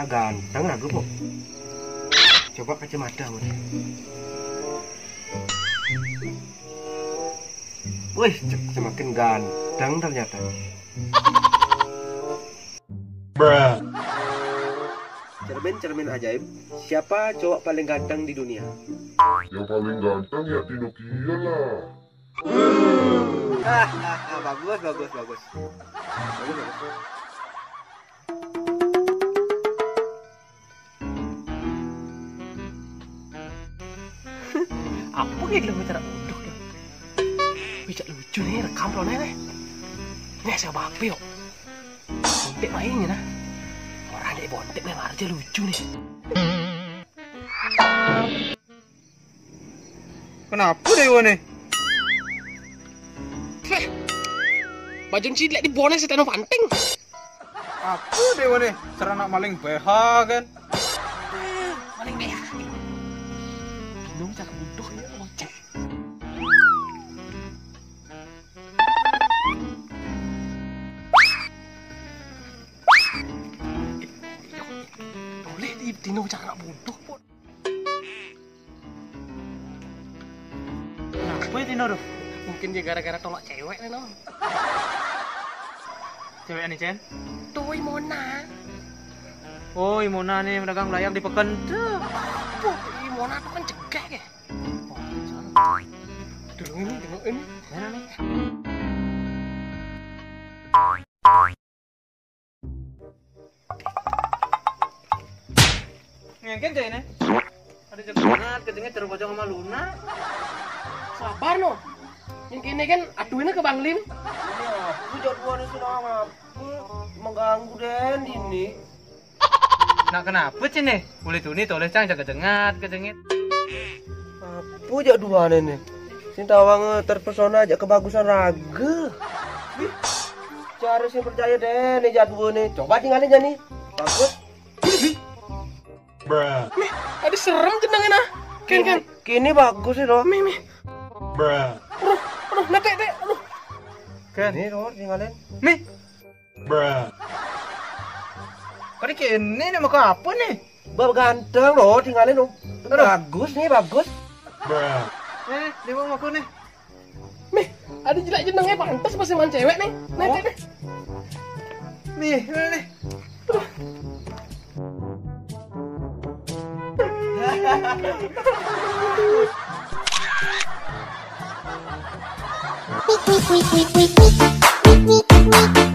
tak ganteng aku kok. Coba kacamata mu. Wih, semakin ganteng ternyata. Bruh. Cermin ajaib. Siapa cowok paling ganteng di dunia? Yang paling ganteng ya Tinokia lah. Bagus. Apa gitu lo bicara bodoh ya? Bicara lucu nih, rekam lo nih. Ini siapa api yuk? Bontek mainnya nah. Orang ada bontek nih aja lucu nih. Kenapa dewa nih? Baju cilik di bones setan panting. Apa dewa nih? Serana maling BH kan? Maling BH. Bingung cara bodoh ya ngoceh. Boleh di Dino cara bodoh pun. Kenapa ya Tino tuh? Mungkin dia gara-gara tolak cewek nih no. Cewek nih Cen? Tuh Mona. Oh Imona nih pedagang layar di Peken tuh. Mona tuh kan cegah ya. Dulu ini. Mana nih? Ngengken Cen nih? Ada jagat katanya terbocong sama Luna. Sabar no. Yang kini kan aduinnya ke Bang Lim. Iya, aku jadwalnya sudah mengganggu Den ini. Nah kenapa Cen nih? Boleh tuh nih toleh cang jaga dengat kecengit. Apa jadwalnya nih? Sintawang terpesona aja kebagusan raga. Cari sih percaya Den, nih jadwalnya. Coba tinggalin aja nih. Bagus. Bruh. Mih, ada serem jenengnya nah. Kan. Kini bagus sih loh. Mih. Bruh. Aduh, nate. Aduh. Kan? Nih loh, tinggalin. Nih, Bruh. kok ini nih mau ke apa nih? Ganteng loh, tinggalin loh. Bagus nih, bagus. Bruh. Dia mau aku nih. Mih, ada jelek jenengnya pantas masih man cewek nih. Nate. Nih, mana nih? Week.